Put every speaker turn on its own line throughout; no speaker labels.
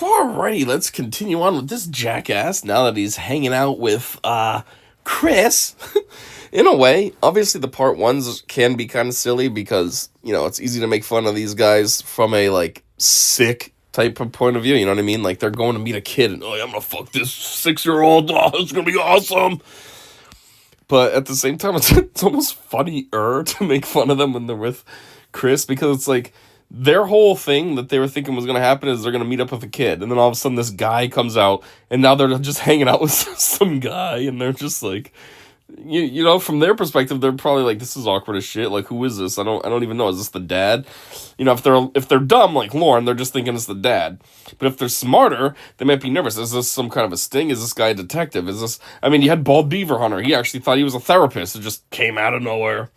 Alrighty, let's continue on with this jackass now that he's hanging out with, Chris. In a way, obviously the part ones can be kind of silly because, it's easy to make fun of these guys from a, sick type of point of view, you know what I mean? Like, they're going to meet a kid and, I'm gonna fuck this 6-year-old, it's gonna be awesome. But at the same time, it's almost funnier to make fun of them when they're with Chris because it's like, their whole thing that they were thinking was going to happen is they're going to meet up with a kid. And then all of a sudden this guy comes out and now they're just hanging out with some guy. And they're just like, from their perspective, they're probably like, this is awkward as shit. Like, who is this? I don't even know. Is this the dad? If they're dumb like Lorne, they're just thinking it's the dad. But if they're smarter, they might be nervous. Is this some kind of a sting? Is this guy a detective? You had Bald Beaver Hunter. He actually thought he was a therapist. It just came out of nowhere.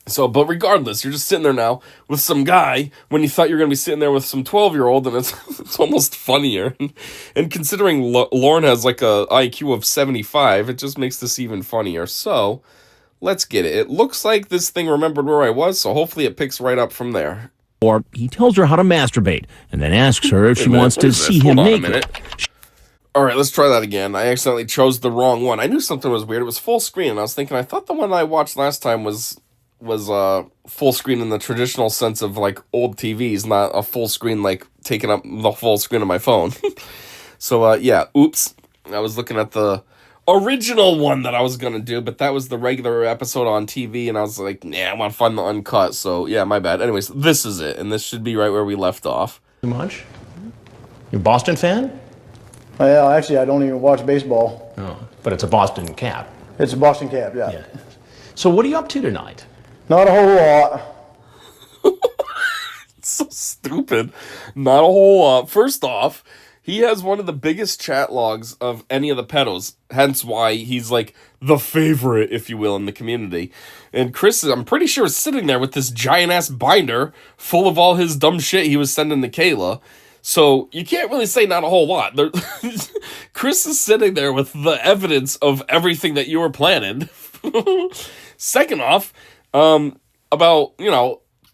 So, but regardless, you're just sitting there now with some guy when you thought you were going to be sitting there with some 12-year-old, and it's almost funnier. And considering Lorne has like a IQ of 75, it just makes this even funnier. So, let's get it. It looks like this thing remembered where I was, so hopefully it picks right up from there.
Or he tells her how to masturbate, and then asks her if she wants to see him naked.
Alright, let's try that again. I accidentally chose the wrong one. I knew something was weird. It was full screen, and I was thinking, I thought the one I watched last time was full screen in the traditional sense of like old TVs, not a full screen like taking up the full screen of my phone. So oops. I was looking at the original one that I was gonna do, but that was the regular episode on TV, and I was like, nah, I want to find the uncut. So yeah, my bad. Anyways, this is it, and this should be right where we left off.
Too much? You a Boston fan?
Yeah, actually, I don't even watch baseball.
Oh, but it's a Boston Cap.
It's a Boston Cap, yeah.
So what are you up to tonight?
Not a whole lot.
It's so stupid. Not a whole lot. First off, he has one of the biggest chat logs of any of the pedos, hence why he's like the favorite, if you will, in the community. And Chris, I'm pretty sure, is sitting there with this giant-ass binder full of all his dumb shit he was sending to Kayla. So you can't really say not a whole lot. Chris is sitting there with the evidence of everything that you were planning. Second off, about,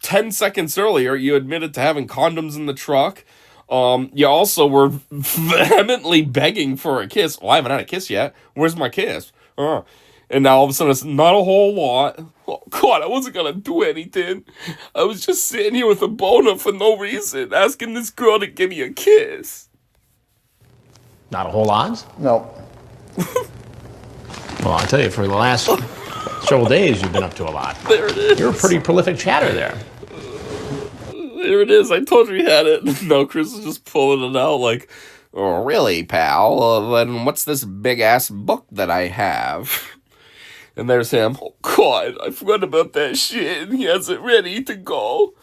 10 seconds earlier, you admitted to having condoms in the truck. You also were vehemently begging for a kiss. Well, I haven't had a kiss yet. Where's my kiss? And now all of a sudden it's not a whole lot. Oh, God, I wasn't gonna do anything. I was just sitting here with a boner for no reason, asking this girl to give me a kiss.
Not a whole lot?
No.
Well, I'll tell you, for the last several days, you've been up to a lot.
There it is.
You're a pretty prolific chatter there.
There it is. I told you he had it. No, Chris is just pulling it out like, oh, really, pal? Then what's this big-ass book that I have? And there's him. Oh, God, I forgot about that shit, and he has it ready to go.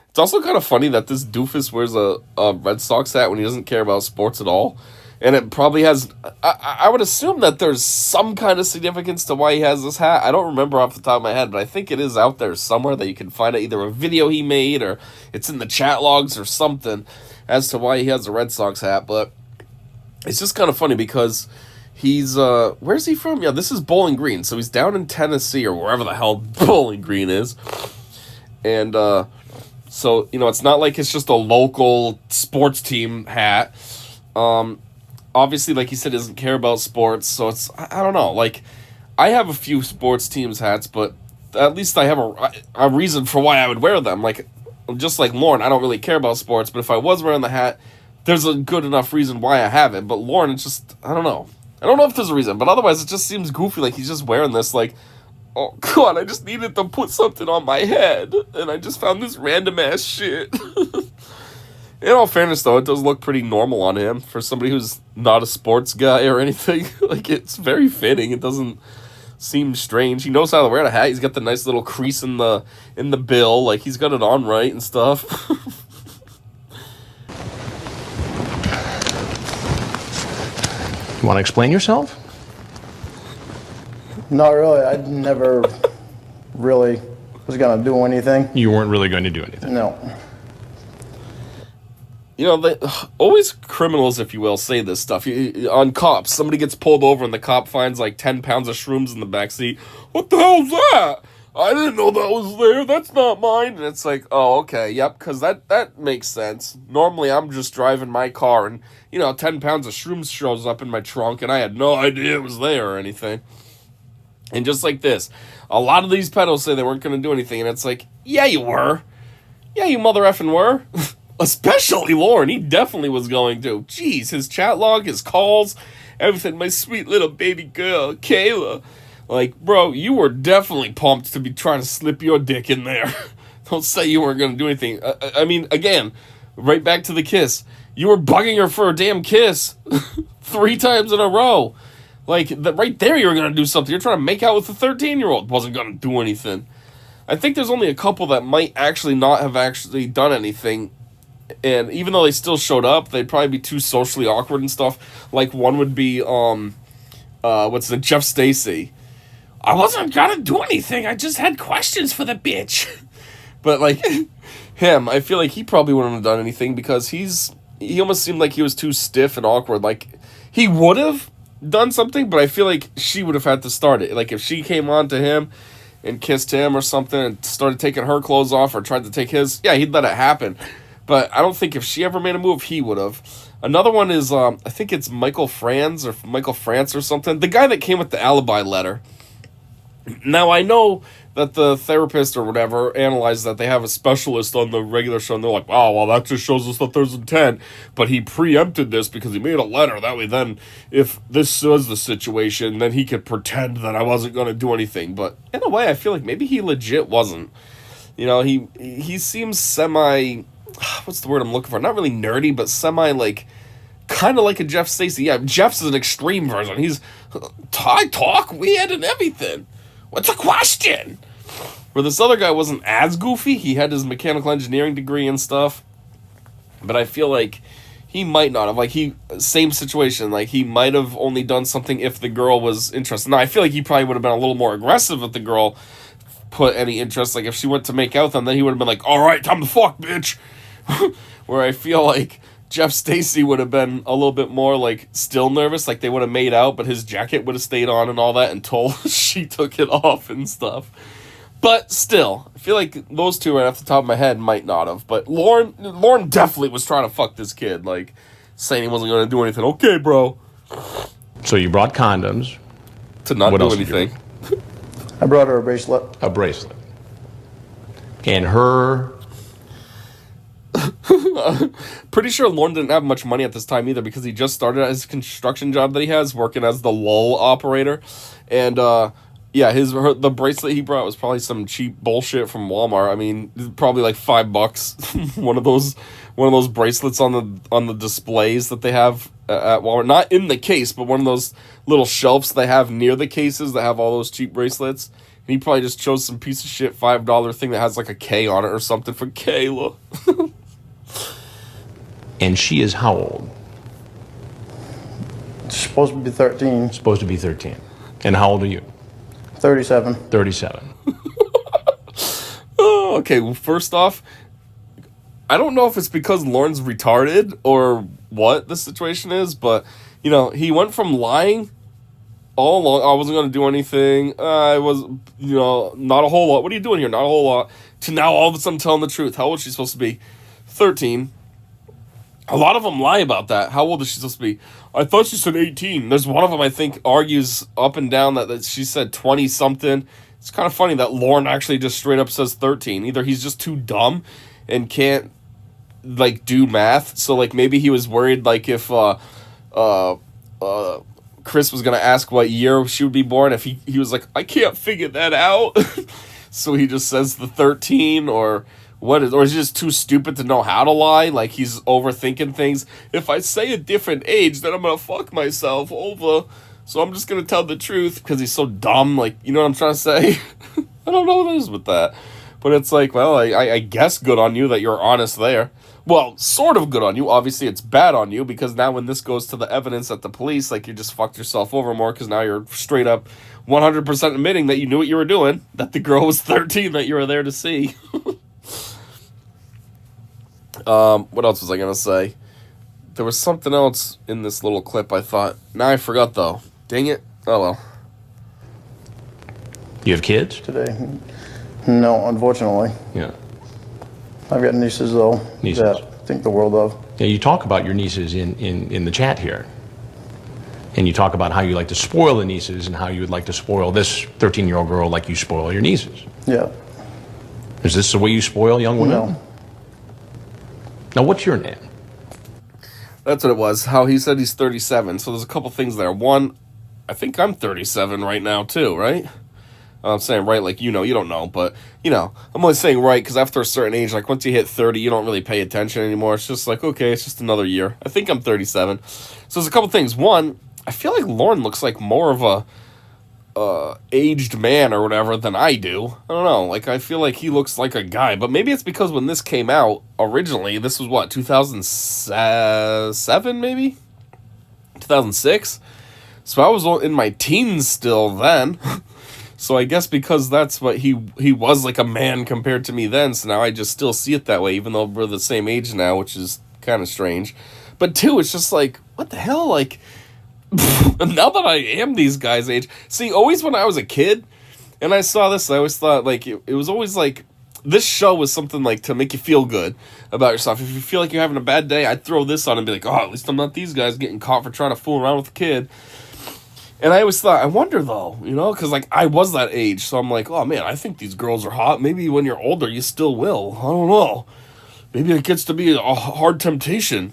It's also kind of funny that this doofus wears a Red Sox hat when he doesn't care about sports at all. And it probably has, I would assume that there's some kind of significance to why he has this hat. I don't remember off the top of my head, but I think it is out there somewhere that you can find it, either a video he made or it's in the chat logs or something as to why he has a Red Sox hat. But it's just kind of funny because he's, where's he from? Yeah, this is Bowling Green. So he's down in Tennessee or wherever the hell Bowling Green is. And, so, it's not like it's just a local sports team hat. Obviously, like he said, doesn't care about sports, so it's, I don't know, like, I have a few sports teams hats, but at least I have a reason for why I would wear them. Like, just like Lorne, I don't really care about sports, but if I was wearing the hat, there's a good enough reason why I have it. But Lorne, it's just, I don't know. I don't know if there's a reason, but otherwise it just seems goofy, like he's just wearing this, like, oh, God, I just needed to put something on my head, and I just found this random-ass shit. In all fairness, though, it does look pretty normal on him for somebody who's not a sports guy or anything. Like, it's very fitting. It doesn't seem strange. He knows how to wear the hat. He's got the nice little crease in the bill. Like, he's got it on right and stuff.
You want to explain yourself?
Not really. I never really was going to do anything.
You weren't really going to do anything.
No.
Always criminals, if you will, say this stuff. On cops, somebody gets pulled over and the cop finds like 10 pounds of shrooms in the backseat. What the hell's that? I didn't know that was there. That's not mine. And it's like, oh, okay, yep, because that makes sense. Normally, I'm just driving my car and, 10 pounds of shrooms shows up in my trunk and I had no idea it was there or anything. And just like this, a lot of these pedos say they weren't going to do anything, and it's like, yeah, you were. Yeah, you mother effing were. Especially Lorne. He definitely was going to. Jeez, his chat log, his calls, everything. My sweet little baby girl, Kayla. Like, bro, you were definitely pumped to be trying to slip your dick in there. Don't say you weren't going to do anything. I mean, again, right back to the kiss. You were bugging her for a damn kiss 3 times in a row. Like, right there you were going to do something. You're trying to make out with a 13-year-old. Wasn't going to do anything. I think there's only a couple that might actually not have actually done anything. And even though they still showed up, they'd probably be too socially awkward and stuff. Like, one would be, Jeff Stacy. I wasn't going to do anything. I just had questions for the bitch. But, like, him, I feel like he probably wouldn't have done anything because he almost seemed like he was too stiff and awkward. Like, he would have done something, but I feel like she would have had to start it. Like, if she came on to him and kissed him or something and started taking her clothes off or tried to take his, yeah, he'd let it happen. But I don't think if she ever made a move, he would have. Another one is, I think it's Michael France or something. The guy that came with the alibi letter. Now, I know that the therapist or whatever analyzed that they have a specialist on the regular show, and they're like, wow, well, that just shows us that there's intent. But he preempted this because he made a letter. That way, then, if this was the situation, then he could pretend that I wasn't going to do anything. But in a way, I feel like maybe he legit wasn't. He seems semi... What's the word I'm looking for? Not really nerdy, but semi, like... kind of like a Jeff Stacy. Yeah, Jeff's an extreme version. He's... I talk weird and everything. What's a question? Where this other guy wasn't as goofy. He had his mechanical engineering degree and stuff. But I feel like he might not have. Like, same situation. Like, he might have only done something if the girl was interested. Now, I feel like he probably would have been a little more aggressive if the girl put any interest. Like, if she went to make out with him, then he would have been like, all right, time to fuck, bitch. Where I feel like Jeff Stacy would have been a little bit more, like, still nervous. Like, they would have made out, but his jacket would have stayed on and all that until she took it off and stuff. But still, I feel like those two right off the top of my head might not have. But Lorne definitely was trying to fuck this kid. Like, saying he wasn't going to do anything. Okay, bro.
So you brought condoms.
To not
What
do
else did you
anything.
I brought her a bracelet.
A bracelet. And her...
Pretty sure Lorne didn't have much money at this time either because he just started at his construction job that he has, working as the lull operator. And, yeah, the bracelet he brought was probably some cheap bullshit from Walmart. I mean, probably like $5. one of those bracelets on the displays that they have at Walmart. Not in the case, but one of those little shelves they have near the cases that have all those cheap bracelets. And he probably just chose some piece of shit $5 thing that has like a K on it or something for Kayla.
And she is how old?
She's supposed to be 13.
Supposed to be 13. And how old are you?
37.
37.
Oh, okay, well, first off, I don't know if it's because Lorne's retarded or what the situation is, but, he went from lying all along, I wasn't going to do anything, I was, not a whole lot, what are you doing here, not a whole lot, to now all of a sudden telling the truth. How old is she supposed to be? 13. A lot of them lie about that. How old is she supposed to be? I thought she said 18. There's one of them, I think, argues up and down that she said 20-something. It's kind of funny that Lorne actually just straight up says 13. Either he's just too dumb and can't, like, do math. So, like, maybe he was worried, like, if Chris was going to ask what year she would be born, if he was like, I can't figure that out. So he just says the 13, or is he just too stupid to know how to lie? Like, he's overthinking things. If I say a different age, then I'm gonna fuck myself over. So I'm just gonna tell the truth because he's so dumb. Like, you know what I'm trying to say? I don't know what it is with that. But it's like, well, I guess good on you that you're honest there. Well, sort of good on you. Obviously, it's bad on you because now when this goes to the evidence at the police, like, you just fucked yourself over more because now you're straight up 100% admitting that you knew what you were doing, that the girl was 13 that you were there to see. What else was I gonna say? There was something else in this little clip I thought. Now I forgot, though. Dang it. Oh, well.
You have kids?
today. No, unfortunately.
Yeah.
I've got nieces, though,
Nieces.
that I think the world of.
Yeah, you talk about your nieces in the chat here. And you talk about how you like to spoil the nieces and how you would like to spoil this 13-year-old girl like you spoil your nieces.
Yeah.
Is this the way you spoil young women?
No.
Now, what's your name?
That's what it was. How he said he's 37. So there's a couple things there. One, I think I'm 37 right now too, right? I'm saying right like you don't know, but I'm only saying right because after a certain age, like once you hit 30, you don't really pay attention anymore. It's just like, okay, it's just another year. I think I'm 37. So there's a couple things. One, I feel like Lorne looks like more of a aged man or whatever than I do. I don't know. Like I feel like he looks like a guy, but maybe it's because when this came out originally, this was what 2007 maybe 2006. So I was in my teens still then. So I guess because that's what he was like a man compared to me then. So now I just still see it that way, even though we're the same age now, which is kind of strange. But two, it's just like, what the hell? Like, now that I am these guys' age. See, always when I was a kid and I saw this, I always thought like it was always like this show was something like to make you feel good about yourself. If you feel like you're having a bad day, I'd throw this on and be like, oh, at least I'm not these guys getting caught for trying to fool around with a kid. And I always thought, I wonder though, because like I was that age, so I'm like, oh man, I think these girls are hot. Maybe when you're older, you still will. I don't know. Maybe it gets to be a hard temptation.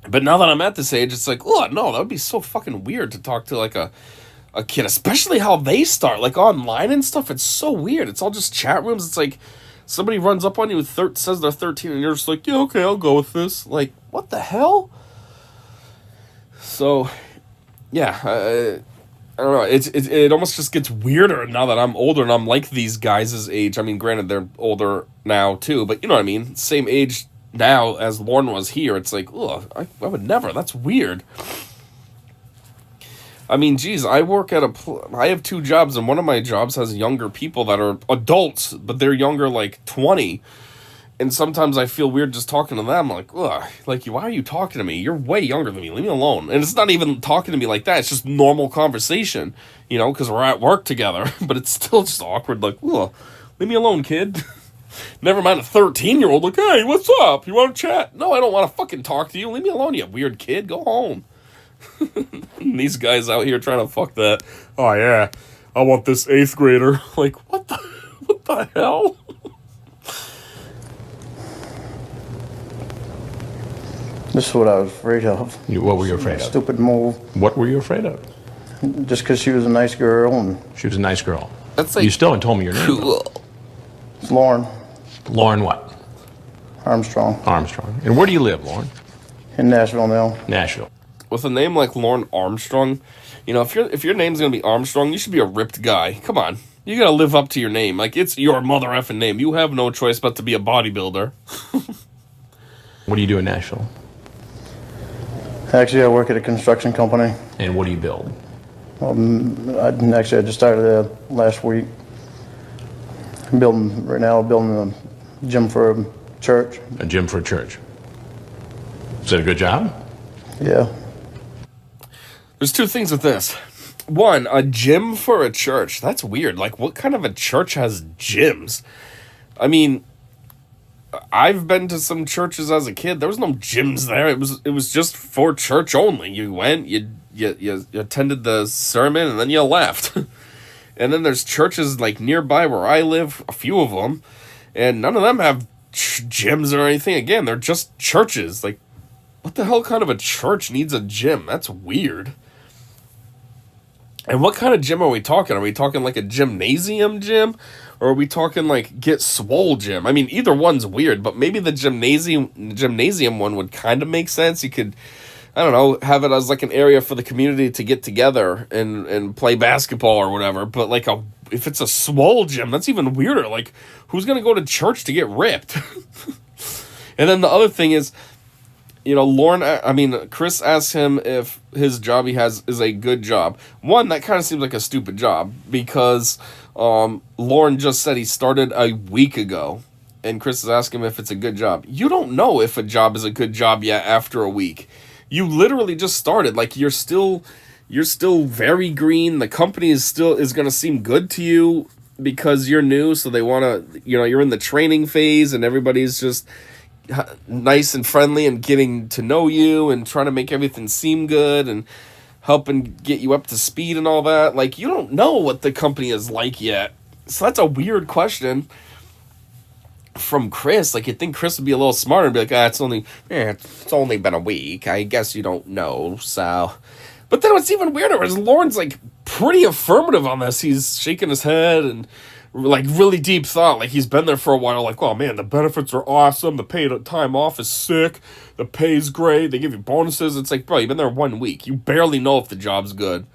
But now that I'm at this age, it's like, oh no, that would be so fucking weird to talk to like a kid, especially how they start, like online and stuff. It's so weird. It's all just chat rooms. It's like somebody runs up on you and says they're 13, and you're just like, yeah, okay, I'll go with this. Like, what the hell? So. Yeah, I don't know. It almost just gets weirder now that I'm older and I'm like these guys' age. I mean, granted, they're older now too, but you know what I mean? Same age now as Lorne was here. It's like, ugh, I would never. That's weird. I mean, geez, I work at I have two jobs, and one of my jobs has younger people that are adults, but they're younger, like 20. And sometimes I feel weird just talking to them, like, ugh, like, why are you talking to me? You're way younger than me. Leave me alone. And it's not even talking to me like that. It's just normal conversation, because we're at work together. But it's still just awkward, like, ugh, leave me alone, kid. Never mind a 13-year-old, like, hey, what's up? You want to chat? No, I don't want to fucking talk to you. Leave me alone, you weird kid. Go home. These guys out here trying to fuck that. Oh, yeah, I want this 8th grader. Like, what the hell?
This is what I was afraid of.
What were you afraid of?
Stupid move.
What were you afraid of?
Just because she was a nice girl and
She was a nice girl.
That's like
You still haven't told me your name.
cool.
it's Lorne
Lorne what?
Armstrong
Armstrong. And where do you live, Lorne?
in Nashville now.
Nashville.
With a name like Lorne Armstrong, if your name's gonna be Armstrong, you should be a ripped guy. Come on. You gotta live up to your name. Like, it's your mother effing name. You have no choice but to be a bodybuilder.
What do you do in Nashville?
Actually, I work at a construction company.
And what do you build?
I just started there last week. Building a gym for a church.
A gym for a church. Is that a good job?
Yeah.
There's two things with this. One, a gym for a church. That's weird. Like, what kind of a church has gyms? I mean, I've been to some churches as a kid. There was no gyms there. It was just for church only. You went, you attended the sermon, and then you left. And then there's churches like nearby where I live, a few of them, and none of them have gyms or anything. Again, they're just churches. Like, what the hell kind of a church needs a gym? That's weird. And what kind of gym are we talking? Are we talking like a gymnasium gym? Or are we talking like Get Swole gym? I mean, either one's weird, but maybe the gymnasium one would kind of make sense. You could, I don't know, have it as like an area for the community to get together and play basketball or whatever. But like if it's a swole gym, that's even weirder. Like, who's going to go to church to get ripped? And then the other thing is, Chris asks him if his job he has is a good job. One, that kind of seems like a stupid job because Lorne just said he started a week ago, and Chris is asking him if it's a good job. You don't know if a job is a good job yet after a week. You literally just started. Like, you're still you're still very green. The company is going to seem good to you because you're new. So they want to, you're in the training phase and everybody's just nice and friendly and getting to know you and trying to make everything seem good and helping get you up to speed and all that. Like, you don't know what the company is like yet. So that's a weird question from Chris. Like, you'd think Chris would be a little smarter and be like, it's only been a week. I guess you don't know. So, but then what's even weirder is Lorne's like pretty affirmative on this. He's shaking his head and like really deep thought. Like, he's been there for a while. Like, oh man, the benefits are awesome. The paid time off is sick. The pay's great. They give you bonuses. It's like, bro, you've been there 1 week. You barely know if the job's good.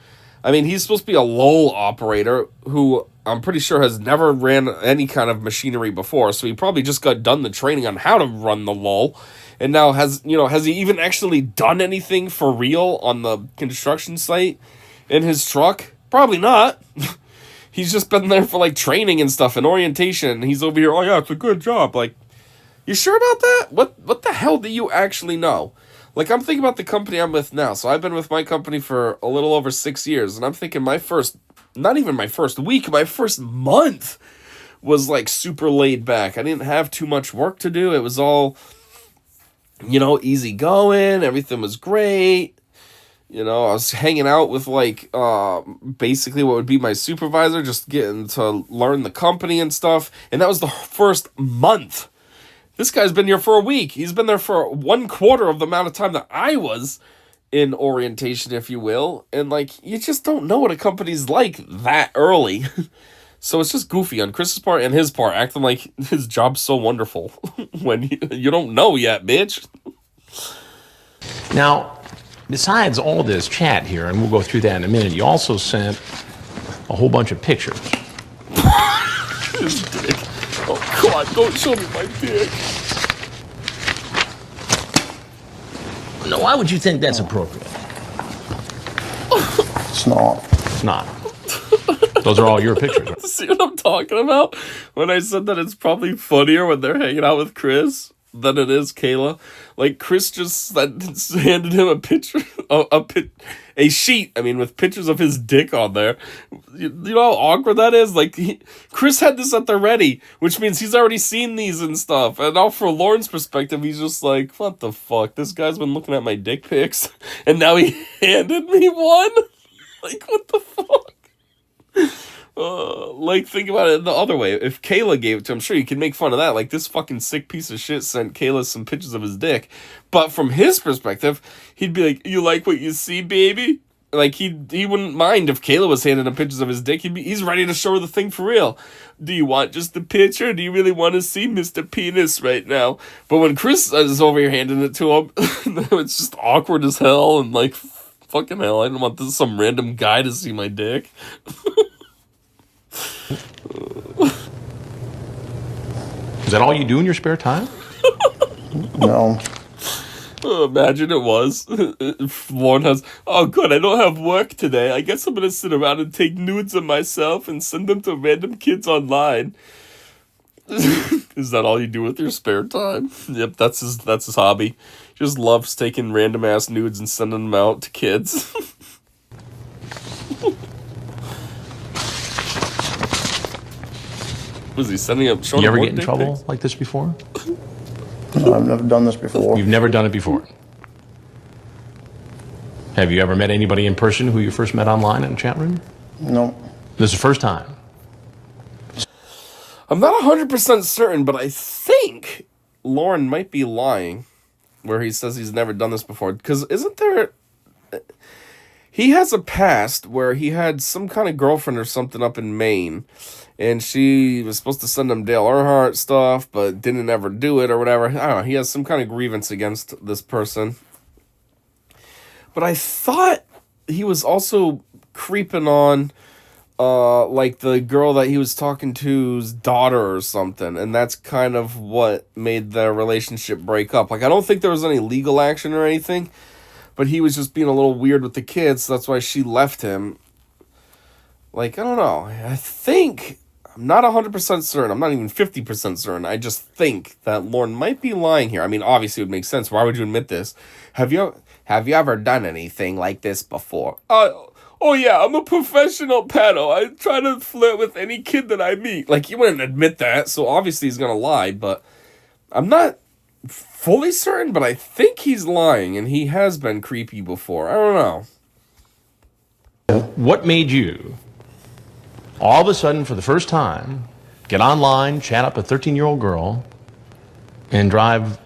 I mean, he's supposed to be a lull operator who I'm pretty sure has never ran any kind of machinery before. So he probably just got done the training on how to run the lull. And now has he even actually done anything for real on the construction site in his truck? Probably not. He's just been there for like training and stuff and orientation. He's over here, oh yeah, it's a good job. Like, you sure about that? What the hell do you actually know? Like, I'm thinking about the company I'm with now. So I've been with my company for a little over 6 years. And I'm thinking not even my first week, my first month was like super laid back. I didn't have too much work to do. It was all, easy going. Everything was great. I was hanging out with like basically what would be my supervisor, just getting to learn the company and stuff. And that was the first month. This guy's been here for a week. He's been there for 1/4 of the amount of time that I was in orientation, if you will. And like, you just don't know what a company's like that early. So it's just goofy on Chris's part and his part, acting like his job's so wonderful when you don't know yet, bitch.
Now, besides all this chat here, and we'll go through that in a minute, you also sent a whole bunch of pictures.
His dick. Oh, God, don't show me my dick.
Now, why would you think that's appropriate?
It's not.
It's not. Those are all your pictures. Right?
See what I'm talking about? When I said that it's probably funnier when they're hanging out with Chris than it is Kayla. Like, Chris just handed him a picture, a sheet, with pictures of his dick on there. You know how awkward that is? Like, Chris had this at the ready, which means he's already seen these and stuff. And now from Lorne's perspective, he's just like, what the fuck? This guy's been looking at my dick pics, and now he handed me one? Like, what the fuck? Like, think about it the other way. If Kayla gave it to him, sure, you can make fun of that. Like, this fucking sick piece of shit sent Kayla some pictures of his dick. But from his perspective, he'd be like, you like what you see, baby? Like, he wouldn't mind if Kayla was handing him pictures of his dick. He's ready to show her the thing for real. Do you want just the picture? Or do you really want to see Mr. Penis right now? But when Chris is over here handing it to him, it's just awkward as hell. And like, fucking hell, I don't want some random guy to see my dick.
Is that all you do in your spare time?
No.
Imagine it was. Lorne has, oh good, I don't have work today. I guess I'm gonna sit around and take nudes of myself and send them to random kids online. Is that all you do with your spare time? Yep, that's his hobby. Just loves taking random ass nudes and sending them out to kids. Was he sending up?
You ever get in trouble like this before?
No, I've never done this before.
You've never done it before. Have you ever met anybody in person who you first met online in a chat room?
No.
This is the first time.
I'm not 100% certain, but I think Lorne might be lying where he says he's never done this before. Because isn't there... He has a past where he had some kind of girlfriend or something up in Maine, and she was supposed to send him Dale Earnhardt stuff, but didn't ever do it or whatever. I don't know. He has some kind of grievance against this person. But I thought he was also creeping on, like, the girl that he was talking to's daughter or something, and that's kind of what made their relationship break up. Like, I don't think there was any legal action or anything, but he was just being a little weird with the kids, so that's why she left him. Like, I don't know. I think... I'm not 100% certain. I'm not even 50% certain. I just think that Lorne might be lying here. I mean, obviously it would make sense. Why would you admit this? Have Have you ever done anything like this before? Oh yeah, I'm a professional pedo. I try to flirt with any kid that I meet. Like, he wouldn't admit that, so obviously he's gonna lie, but I'm not fully certain, but I think he's lying, and he has been creepy before. I don't know.
What made you, all of a sudden, for the first time, get online, chat up a 13-year-old girl, and drive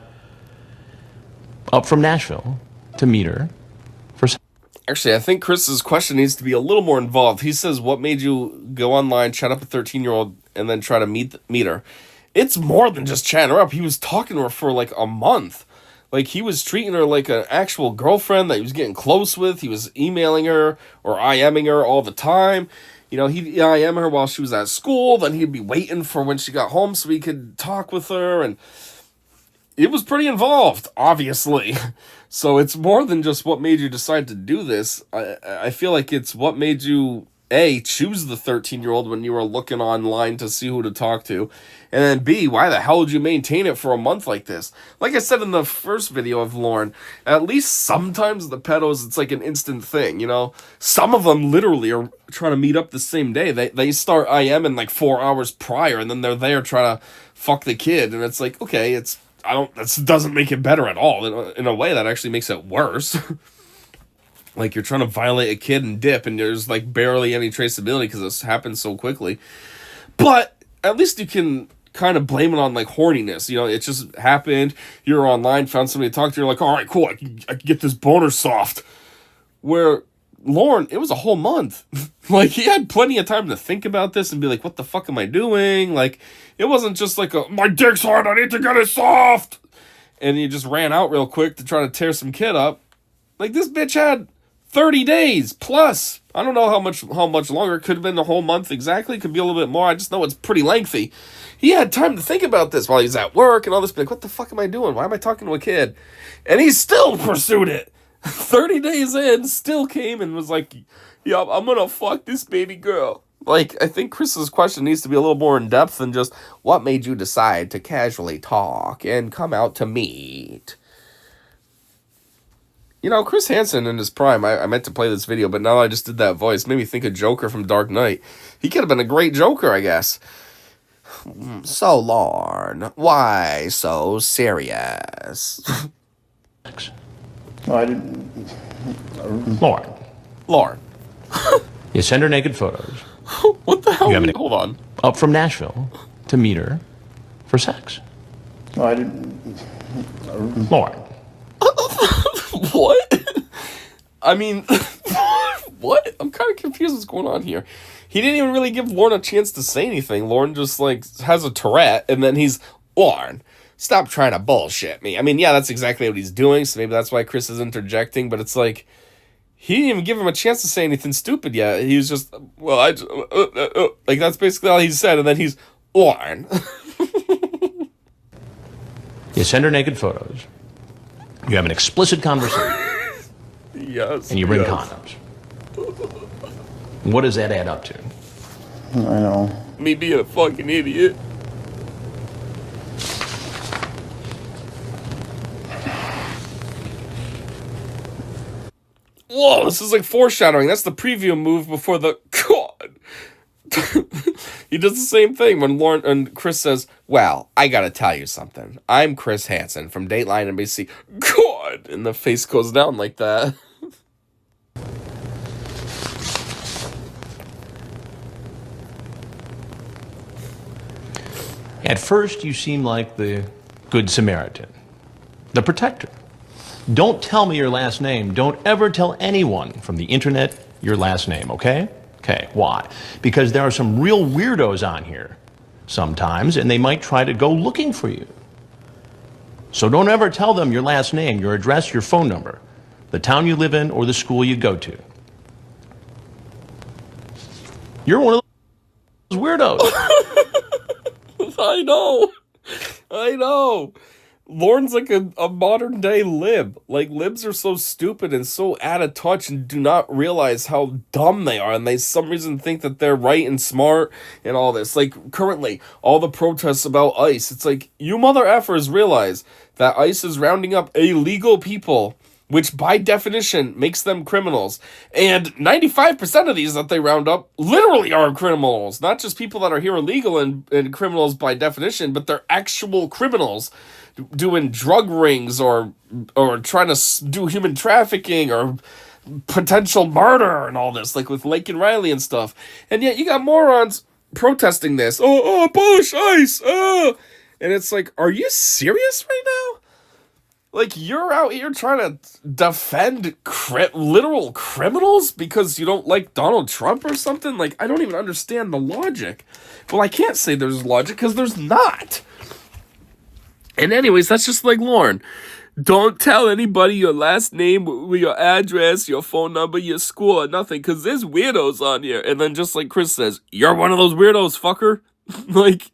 up from Nashville to meet her for sex?
Actually, I think Chris's question needs to be a little more involved. He says, what made you go online, chat up a 13-year-old, and then try to meet her? It's more than just chatting her up. He was talking to her for like a month. Like, he was treating her like an actual girlfriend that he was getting close with. He was emailing her or IMing her all the time. You know, he'd IM her while she was at school. Then he'd be waiting for when she got home so he could talk with her. And it was pretty involved, obviously. So it's more than just what made you decide to do this. I feel like it's what made you, A, choose the 13-year-old when you were looking online to see who to talk to. And then B, why the hell would you maintain it for a month like this? Like I said in the first video of Lorne, at least sometimes the pedos, it's like an instant thing, you know? Some of them literally are trying to meet up the same day. They start IMing like 4 hours prior, and then they're there trying to fuck the kid. And it's like, okay, that doesn't make it better at all. In a way, that actually makes it worse. Like, you're trying to violate a kid and dip, and there's like barely any traceability because this happens so quickly. But at least you can kind of blame it on like horniness. You know, it just happened. You're online, found somebody to talk to. You're like, all right, cool. I can get this boner soft. Where Lorne, it was a whole month. Like, he had plenty of time to think about this and be like, what the fuck am I doing? Like, it wasn't just like my dick's hard, I need to get it soft. And he just ran out real quick to try to tear some kid up. Like, this bitch had 30 days plus. I don't know how much longer. It could have been the whole month exactly. Could be a little bit more. I just know it's pretty lengthy. He had time to think about this while he's at work and all this. Be like, what the fuck am I doing? Why am I talking to a kid? And he still pursued it. 30 days in, still came and was like, yeah, I'm gonna fuck this baby girl. Like, I think Chris's question needs to be a little more in depth than just, what made you decide to casually talk and come out to meet? You know, Chris Hansen in his prime, I meant to play this video, but now I just did that voice. Made me think of Joker from Dark Knight. He could have been a great Joker, I guess. So, Lorne, why so serious?
No, I didn't.
Lorne. You send her naked photos.
What the hell?
Hold
on.
Up from Nashville to meet her for sex.
No, I didn't.
Lorne.
What? I mean, what? I'm kind of confused what's going on here. He didn't even really give Lorne a chance to say anything. Lorne just, like, has a Tourette, and then he's, Lorne, stop trying to bullshit me. I mean, yeah, that's exactly what he's doing, so maybe that's why Chris is interjecting, but it's like, he didn't even give him a chance to say anything stupid yet. He was just, well, like, that's basically all he said, and then he's, Lorne.
You send her naked photos. You have an explicit conversation.
Yes.
And you bring condoms. What does that add up to?
I know.
Me being a fucking idiot. Whoa, this is like foreshadowing. That's the preview move before the God. He does the same thing when Lorne and Chris says, well, I gotta tell you something. I'm Chris Hansen from Dateline NBC. God! And the face goes down like that.
At first, you seem like the Good Samaritan, the protector. Don't tell me your last name. Don't ever tell anyone from the internet your last name, okay? Okay, why? Because there are some real weirdos on here sometimes, and they might try to go looking for you. So don't ever tell them your last name, your address, your phone number, the town you live in, or the school you go to. You're one of those weirdos.
I know. Lorne's like a modern day lib. Like, libs are so stupid and so out of touch and do not realize how dumb they are, and they some reason think that they're right and smart and all this. Like, currently, all the protests about ICE, it's like, you mother effers realize that ICE is rounding up illegal people which by definition makes them criminals. And 95% of these that they round up literally are criminals. Not just people that are here illegal and criminals by definition, but they're actual criminals doing drug rings or trying to do human trafficking or potential murder and all this, like with Lake and Riley and stuff. And yet you got morons protesting this. Abolish ICE. And it's like, are you serious right now? Like, you're out here trying to defend literal criminals because you don't like Donald Trump or something? Like, I don't even understand the logic. Well, I can't say there's logic because there's not. And anyways, that's just like Lorne. Don't tell anybody your last name, your address, your phone number, your school, or nothing, because there's weirdos on here. And then just like Chris says, you're one of those weirdos, fucker. Like,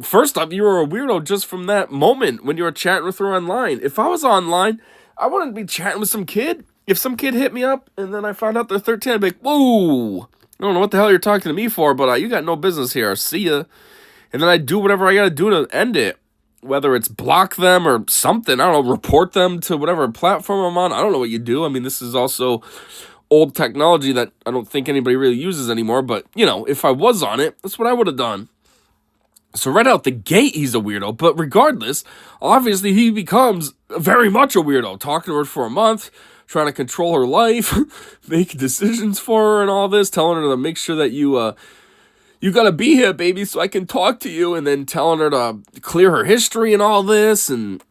first off, you were a weirdo just from that moment when you were chatting with her online. If I was online, I wouldn't be chatting with some kid. If some kid hit me up and then I found out they're 13, I'd be like, whoa, I don't know what the hell you're talking to me for, but you got no business here. See ya. And then I do whatever I gotta do to end it. Whether it's block them or something, I don't know, report them to whatever platform I'm on. I don't know what you do. I mean, this is also old technology that I don't think anybody really uses anymore. But, you know, if I was on it, that's what I would have done. So right out the gate, he's a weirdo. But regardless, obviously he becomes very much a weirdo. Talking to her for a month, trying to control her life, make decisions for her and all this, telling her to make sure that you gotta be here, baby, so I can talk to you, and then telling her to clear her history and all this, and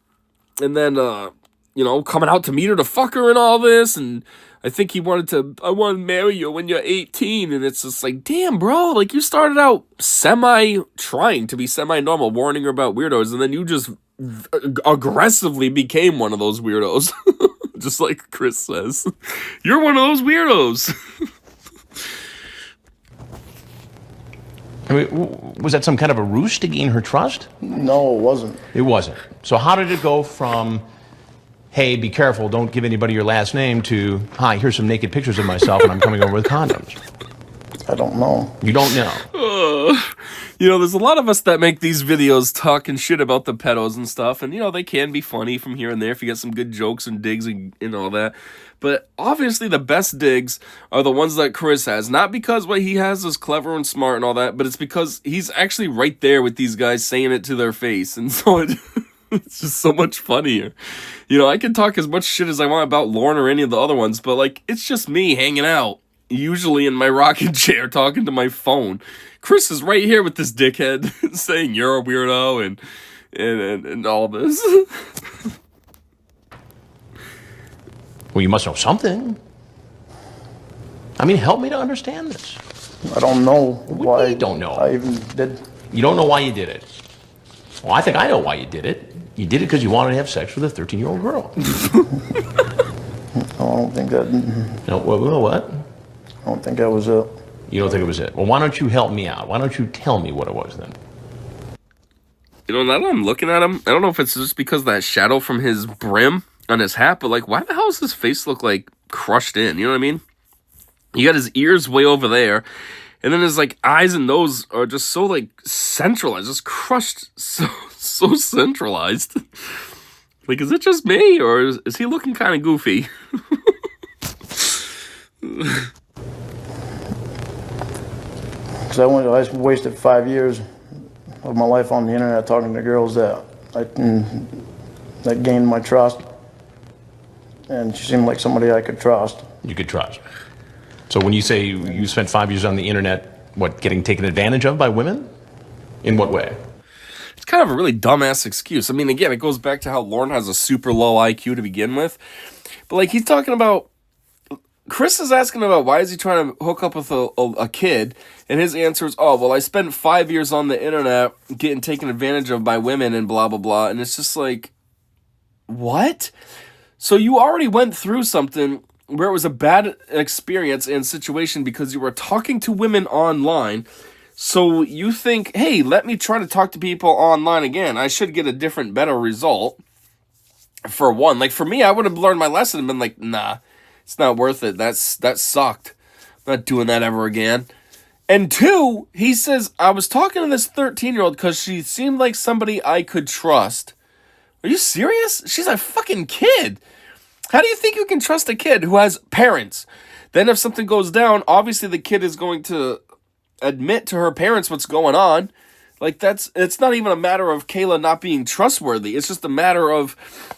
then, coming out to meet her to fuck her and all this, and I think I want to marry you when you're 18, and it's just like, damn, bro, like, you started out trying to be semi-normal, warning her about weirdos, and then you just aggressively became one of those weirdos, just like Chris says. You're one of those weirdos.
I mean, was that some kind of a ruse to gain her trust?
No, it wasn't.
It wasn't. So how did it go from, hey, be careful, don't give anybody your last name, to, hi, here's some naked pictures of myself and I'm coming over with condoms?
I don't know.
You don't know?
There's a lot of us that make these videos talking shit about the pedos and stuff, and, they can be funny from here and there if you get some good jokes and digs and all that. But obviously the best digs are the ones that Chris has. Not because what he has is clever and smart and all that, but it's because he's actually right there with these guys saying it to their face. And so it's just so much funnier. I can talk as much shit as I want about Lorne or any of the other ones, but, like, it's just me hanging out. Usually in my rocking chair talking to my phone. Chris is right here with this dickhead saying you're a weirdo and all this.
Well, you must know something. I mean, help me to understand this.
I don't know why.
You don't know.
I even did.
You don't know why you did it. Well, I think I know why you did it. You did it because you wanted to have sex with a 13-year-old girl.
I don't think that.
No, what?
I don't think that was it.
You don't think it was it? Well, why don't you help me out? Why don't you tell me what it was then?
Now that I'm looking at him, I don't know if it's just because of that shadow from his brim on his hat, but, like, why the hell does his face look, like, crushed in? You know what I mean? You got his ears way over there, and then his, like, eyes and nose are just so, like, centralized, just crushed, so centralized. Like, is it just me, or is he looking kind of goofy?
Because I wasted 5 years of my life on the internet talking to girls that gained my trust, and she seemed like somebody I could trust.
You could trust. So when you say you spent 5 years on the internet, what, getting taken advantage of by women? In what way?
It's kind of a really dumbass excuse. I mean, again, it goes back to how Lorne has a super low IQ to begin with. But, like, he's talking about... Chris is asking about why is he trying to hook up with a kid, and his answer is, oh, well, I spent 5 years on the internet getting taken advantage of by women and blah, blah, blah. And it's just like, what? So you already went through something where it was a bad experience and situation because you were talking to women online. So you think, hey, let me try to talk to people online again. I should get a different, better result. For one, like, for me, I would have learned my lesson and been like, nah, it's not worth it. That sucked. I'm not doing that ever again. And two, he says, I was talking to this 13-year-old because she seemed like somebody I could trust. Are you serious? She's a fucking kid. How do you think you can trust a kid who has parents? Then if something goes down, obviously the kid is going to admit to her parents what's going on. Like, it's not even a matter of Kayla not being trustworthy. It's just a matter of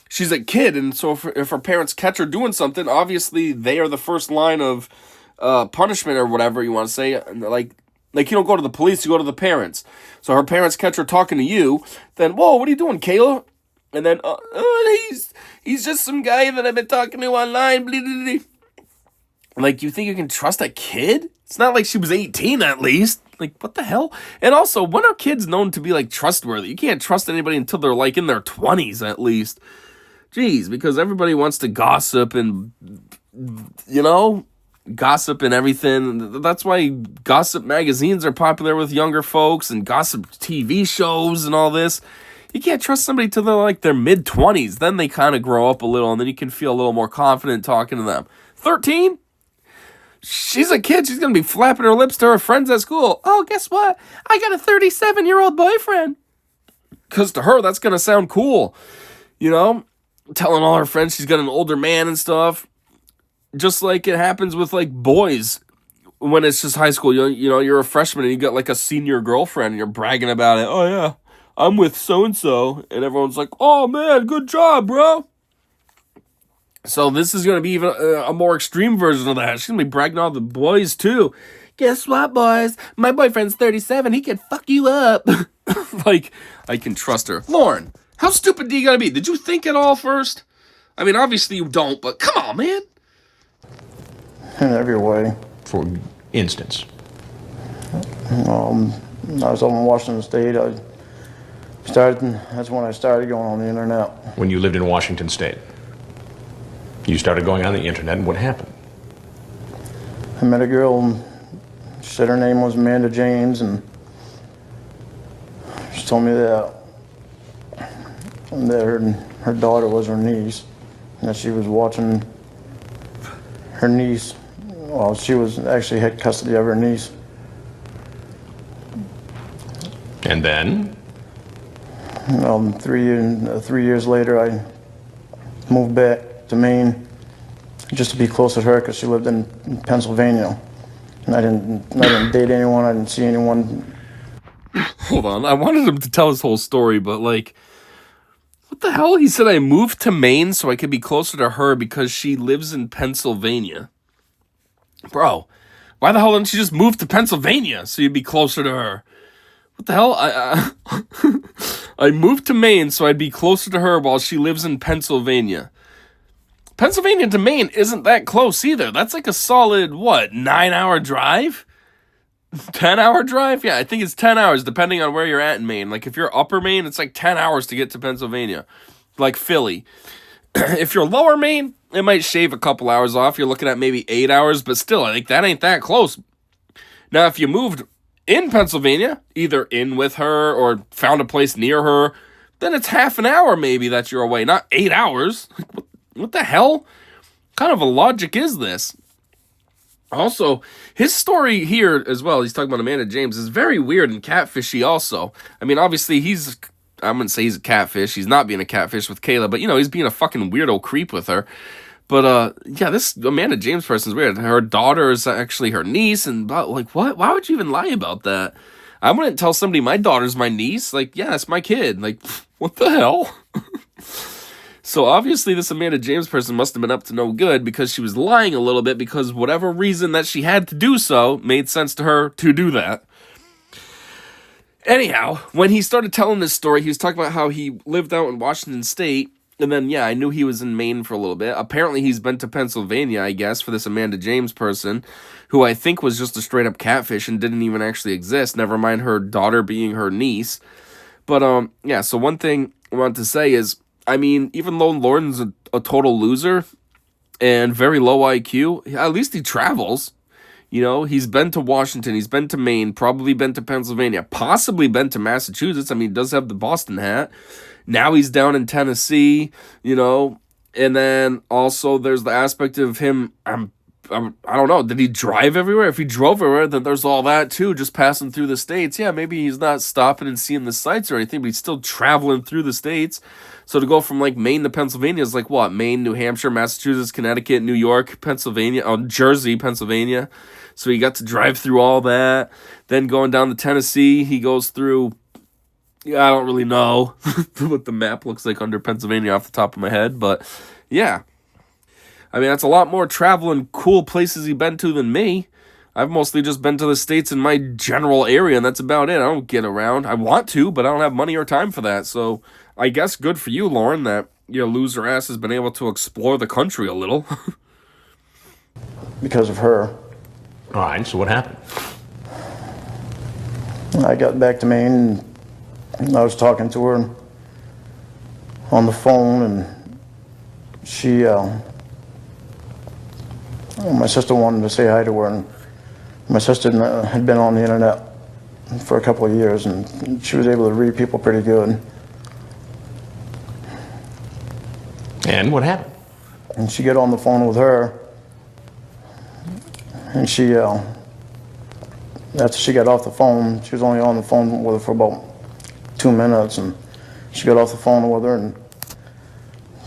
she's a kid, and so if her parents catch her doing something, obviously they are the first line of punishment or whatever you want to say. Like you don't go to the police, you go to the parents. So her parents catch her talking to you, then, whoa, what are you doing, Kayla? And then, he's just some guy that I've been talking to online. Blah, blah, blah. Like, you think you can trust a kid? It's not like she was 18 at least. Like, what the hell? And also, when are kids known to be, like, trustworthy? You can't trust anybody until they're, like, in their 20s at least. Jeez, because everybody wants to gossip and, you know, gossip and everything. That's why gossip magazines are popular with younger folks and gossip TV shows and all this. You can't trust somebody till they're, like, their mid-20s. Then they kind of grow up a little, and then you can feel a little more confident talking to them. 13? She's a kid. She's going to be flapping her lips to her friends at school. Oh, guess what? I got a 37-year-old boyfriend. Because to her, that's going to sound cool. You know? Telling all her friends she's got an older man and stuff. Just like it happens with, like, boys. When it's just high school, you know, you're a freshman and you got, like, a senior girlfriend and you're bragging about it. Oh, yeah, I'm with so-and-so. And everyone's like, oh, man, good job, bro. So this is going to be even a more extreme version of that. She's going to be bragging on the boys, too. Guess what, boys? My boyfriend's 37. He could fuck you up. Like, I can trust her. Lorne, how stupid do you got to be? Did you think it all first? I mean, obviously you don't, but come on, man.
In every way.
For instance.
I was up in Washington State. That's when I started going on the internet.
When you lived in Washington State. You started going on the internet, and what happened?
I met a girl, and she said her name was Amanda James, and she told me that her daughter was her niece, and that she was watching her niece. Well, she was actually had custody of her niece.
And then?
3 years later, I moved back to Maine just to be close to her because she lived in Pennsylvania, and I didn't date anyone. I didn't see anyone.
Hold on, I wanted him to tell his whole story, but like, what the hell? He said I moved to Maine so I could be closer to her because she lives in Pennsylvania. Bro, why the hell didn't she just move to Pennsylvania so you'd be closer to her? What the hell? I moved to Maine so I'd be closer to her while she lives in Pennsylvania. Pennsylvania to Maine isn't that close either. That's like a solid, 9-hour drive? 10-hour drive? Yeah, I think it's 10 hours depending on where you're at in Maine. Like if you're upper Maine, it's like 10 hours to get to Pennsylvania. Like Philly. If you're lower Maine, it might shave a couple hours off. You're looking at maybe 8 hours, but still, I think that ain't that close. Now, if you moved in Pennsylvania, either in with her or found a place near her, then it's half an hour maybe that you're away, not 8 hours. What the hell? What kind of a logic is this? Also, his story here as well, he's talking about Amanda James, is very weird and catfishy also. I mean, obviously I wouldn't say he's a catfish. He's not being a catfish with Kayla, but, you know, he's being a fucking weirdo creep with her. But, yeah, this Amanda James person's weird. Her daughter is actually her niece, and, like, what? Why would you even lie about that? I wouldn't tell somebody my daughter's my niece. Like, yeah, it's my kid. Like, what the hell? So obviously this Amanda James person must have been up to no good because she was lying a little bit because whatever reason that she had to do so made sense to her to do that. Anyhow, when he started telling this story, he was talking about how he lived out in Washington State. And then, yeah, I knew he was in Maine for a little bit. Apparently he's been to Pennsylvania, I guess, for this Amanda James person, who I think was just a straight-up catfish and didn't even actually exist, never mind her daughter being her niece. But, yeah, so one thing I wanted to say is, I mean, even though Lorne's a total loser and very low IQ, at least he travels. You know, he's been to Washington, he's been to Maine, probably been to Pennsylvania, possibly been to Massachusetts. I mean, he does have the Boston hat. Now he's down in Tennessee, you know, and then also there's the aspect of him, I'm I don't know. Did he drive everywhere? If he drove everywhere, then there's all that too, just passing through the states. Yeah, maybe he's not stopping and seeing the sights or anything, but he's still traveling through the states. So to go from like Maine to Pennsylvania is like what? Maine, New Hampshire, Massachusetts, Connecticut, New York, Pennsylvania, Jersey, Pennsylvania. So he got to drive through all that. Then going down to Tennessee, he goes through. Yeah, I don't really know what the map looks like under Pennsylvania off the top of my head, but yeah. I mean, that's a lot more traveling cool places he's been to than me. I've mostly just been to the States in my general area, and that's about it. I don't get around. I want to, but I don't have money or time for that. So I guess good for you, Lorne, that your loser ass has been able to explore the country a little.
Because of her.
All right, so what happened?
I got back to Maine, and I was talking to her on the phone, and she, my sister wanted to say hi to her, and my sister had been on the internet for a couple of years, and she was able to read people pretty good.
And what happened?
And she got on the phone with her, and she, after she got off the phone, she was only on the phone with her for about 2 minutes, and she got off the phone with her and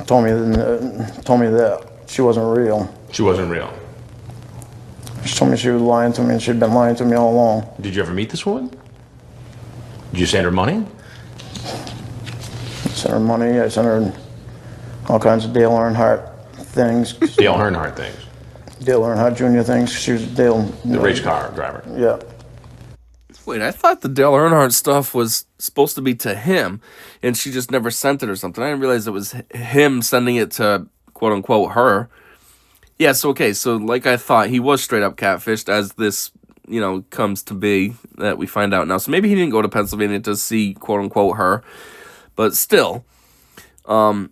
told me that she wasn't real.
She wasn't real.
She told me she was lying to me, and she'd been lying to me all along.
Did you ever meet this woman? Did you send her money?
I sent her money. I sent her all kinds of Dale Earnhardt things.
Dale Earnhardt things.
Dale Earnhardt Jr. things. She was Dale.
The race car driver.
Yeah.
Wait, I thought the Dale Earnhardt stuff was supposed to be to him, and she just never sent it or something. I didn't realize it was him sending it to, quote-unquote, her. Yeah, so, okay, so like I thought, he was straight up catfished, as this, comes to be, that we find out now. So maybe he didn't go to Pennsylvania to see, quote-unquote, her. But still, also,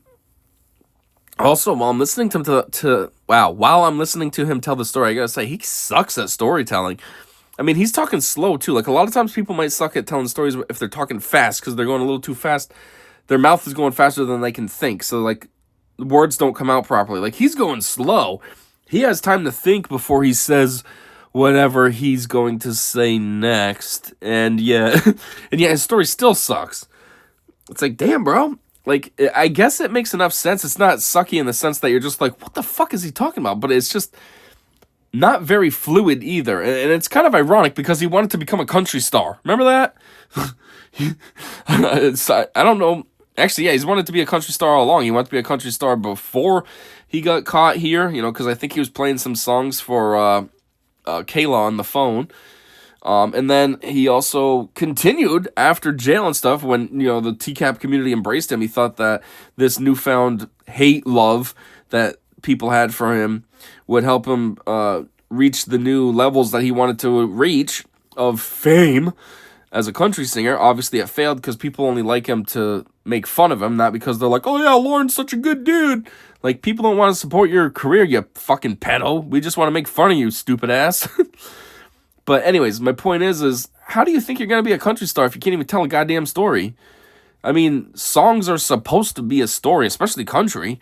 while I'm listening to him while I'm listening to him tell the story, I gotta say, he sucks at storytelling. I mean, he's talking slow, too. Like, a lot of times people might suck at telling stories if they're talking fast, because they're going a little too fast. Their mouth is going faster than they can think, so, like, the words don't come out properly. Like, he's going slow. He has time to think before he says whatever he's going to say next. And, yeah, his story still sucks. It's like, damn, bro. Like, I guess it makes enough sense. It's not sucky in the sense that you're just like, what the fuck is he talking about? But it's just not very fluid either. And it's kind of ironic because he wanted to become a country star. Remember that? I don't know. Actually, yeah, he's wanted to be a country star all along. He wanted to be a country star before he got caught here, because I think he was playing some songs for Kayla on the phone. And then he also continued after jail and stuff when, the TCAP community embraced him. He thought that this newfound hate love that people had for him would help him reach the new levels that he wanted to reach of fame as a country singer. Obviously, it failed because people only like him to make fun of him, not because they're like, oh yeah, Lorne's such a good dude. Like, people don't want to support your career, you fucking pedo. We just want to make fun of you, stupid ass. But anyways, my point is how do you think you're going to be a country star if you can't even tell a goddamn story? I mean, songs are supposed to be a story, especially country.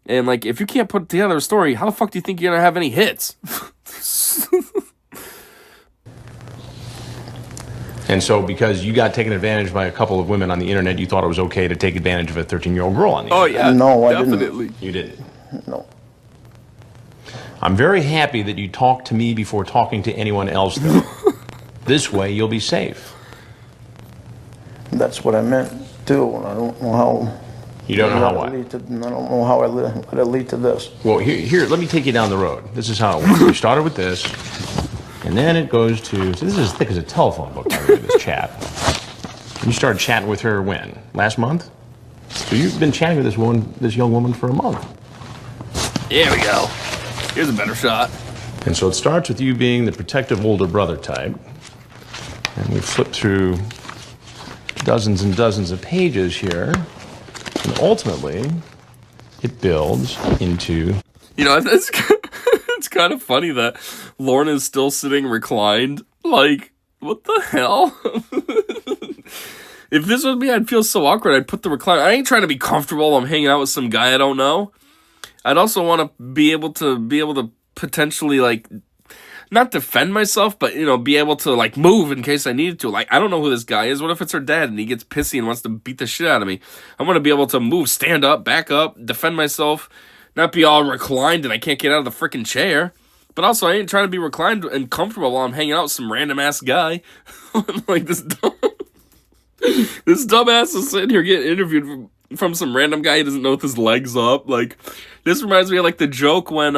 And, like, if you can't put together a story, how the fuck do you think you're going to have any hits?
And so because you got taken advantage by a couple of women on the internet, you thought it was okay to take advantage of a 13-year-old girl on the internet?
Oh, yeah.
No, I
definitely.
didn't.
You didn't?
No.
I'm very happy that you talked to me before talking to anyone else, though. This way, you'll be safe.
That's what I meant, too. And I don't know how...
You don't know how what?
I don't know how I let it lead to this.
Well, here, let me take you down the road. This is how it works. We started with this, and then it goes to... So this is as thick as a telephone book, by the way, this chat. You started chatting with her when? Last month? So you've been chatting with this young woman for a month.
There we go. Here's a better shot.
And so it starts with you being the protective older brother type. And we flip through dozens and dozens of pages here. And ultimately, it builds into... It's kind of funny that Lorne is still sitting reclined. Like, what the hell? If this was me, I'd feel so awkward. I'd put the recliner... I ain't trying to be comfortable. I'm hanging out with some guy I don't know. I'd also want to be able to
potentially, like, not defend myself, but, you know, be able to, like, move in case I needed to. Like, I don't know who this guy is. What if it's her dad and he gets pissy and wants to beat the shit out of me? I want to be able to move, stand up, back up, defend myself, not be all reclined and I can't get out of the freaking chair. But also, I ain't trying to be reclined and comfortable while I'm hanging out with some random-ass guy. Like, this dumbass is sitting here getting interviewed from some random guy he doesn't know with his legs up. Like, this reminds me of, like, the joke when,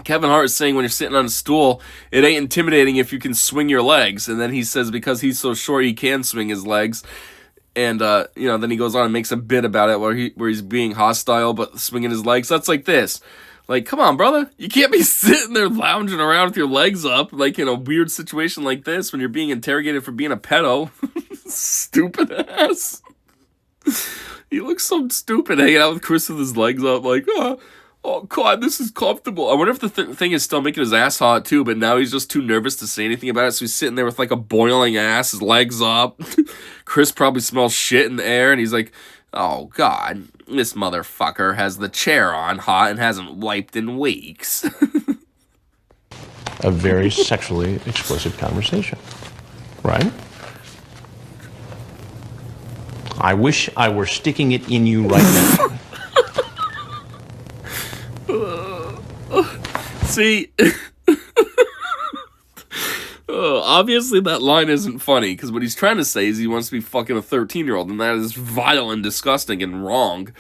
Kevin Hart is saying when you're sitting on a stool, it ain't intimidating if you can swing your legs. And then he says because he's so short, he can swing his legs. And, you know, then he goes on and makes a bit about it where he's being hostile but swinging his legs. That's like this. Like, come on, brother. You can't be sitting there lounging around with your legs up, like, in a weird situation like this when you're being interrogated for being a pedo. Stupid ass. He looks so stupid hanging out with Chris with his legs up, like, oh, God, this is comfortable. I wonder if the thing is still making his ass hot, too, but now he's just too nervous to say anything about it, so he's sitting there with, like, a boiling ass, his legs up. Chris probably smells shit in the air, and he's like, oh, God, this motherfucker has the chair on hot and hasn't wiped in weeks.
A very sexually explicit conversation, right? I wish I were sticking it in you right now.
See, obviously that line isn't funny, because what he's trying to say is he wants to be fucking a 13-year-old, and that is vile and disgusting and wrong.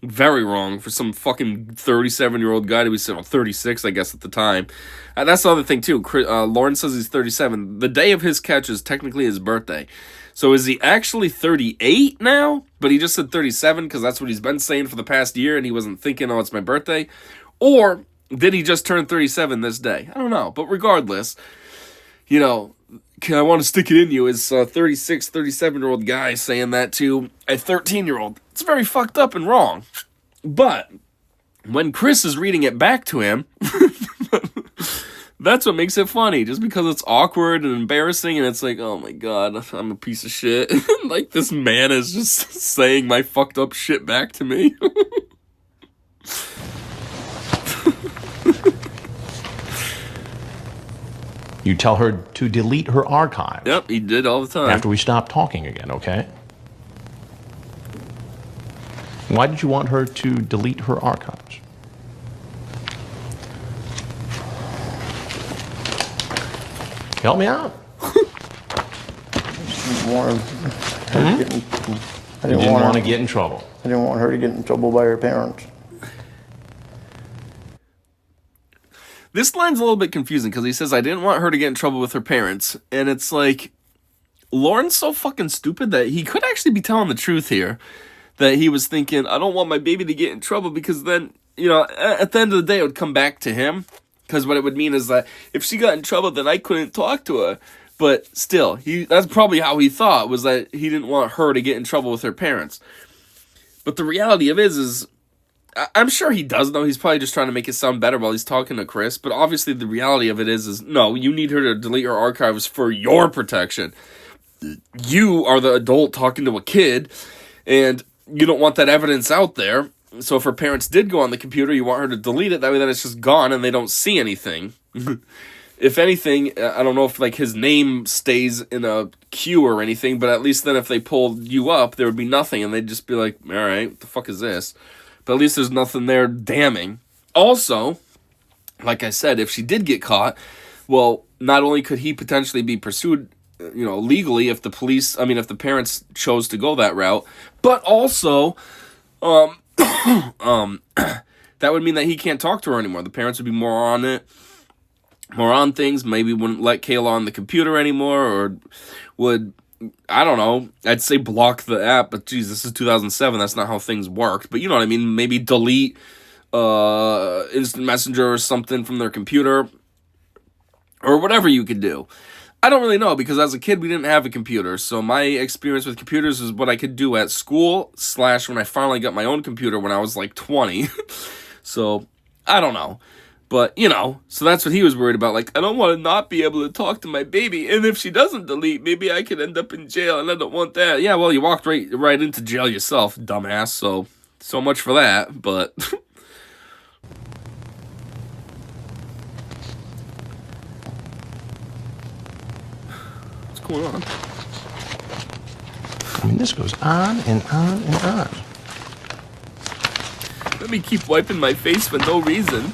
Very wrong for some fucking 37-year-old guy to be 36, I guess, at the time. That's the other thing, too. Lorne says he's 37. The day of his catch is technically his birthday. So is he actually 38 now? But he just said 37 because that's what he's been saying for the past year, and he wasn't thinking, oh, it's my birthday. Or did he just turn 37 this day? I don't know. But regardless, you know, I want to stick it in you is a 36, 37-year-old guy saying that to a 13-year-old. It's very fucked up and wrong. But when Chris is reading it back to him, that's what makes it funny. Just because it's awkward and embarrassing and it's like, oh my God, I'm a piece of shit. Like, this man is just saying my fucked up shit back to me.
You tell her to delete her archive.
Yep, he did all the time.
After we stop talking again, okay? Why did you want her to delete her archives? Help me out.
I didn't want
to get in trouble.
I didn't want her to get in trouble by her parents.
This line's a little bit confusing because he says, I didn't want her to get in trouble with her parents. And it's like, Lorne's so fucking stupid that he could actually be telling the truth here. That he was thinking, I don't want my baby to get in trouble because then, you know, at the end of the day, it would come back to him. Because what it would mean is that if she got in trouble, then I couldn't talk to her. But still, that's probably how he thought, was that he didn't want her to get in trouble with her parents. But the reality of it is I'm sure he does know. He's probably just trying to make it sound better while he's talking to Chris. But obviously the reality of it is no, you need her to delete her archives for your protection. You are the adult talking to a kid, and you don't want that evidence out there. So if her parents did go on the computer, you want her to delete it. That way then it's just gone and they don't see anything. If anything, I don't know if like his name stays in a queue or anything, but at least then if they pulled you up, there would be nothing. And they'd just be like, all right, what the fuck is this? But at least there's nothing there damning. Also, like I said, if she did get caught, well, not only could he potentially be pursued, you know, legally if the parents chose to go that route, but also, that would mean that he can't talk to her anymore. The parents would be more on things, maybe wouldn't let Kayla on the computer anymore, or would, I don't know, I'd say block the app, but geez, this is 2007, that's not how things worked, but you know what I mean, maybe delete Instant Messenger or something from their computer, or whatever you could do. I don't really know, because as a kid, we didn't have a computer, so my experience with computers is what I could do at school, / when I finally got my own computer when I was like 20, so, I don't know. But, you know, so that's what he was worried about. Like, I don't want to not be able to talk to my baby. And if she doesn't delete, maybe I could end up in jail, and I don't want that. Yeah, well, you walked right into jail yourself, dumbass. So much for that. But going on?
I mean, this goes on and on and on.
Let me keep wiping my face for no reason.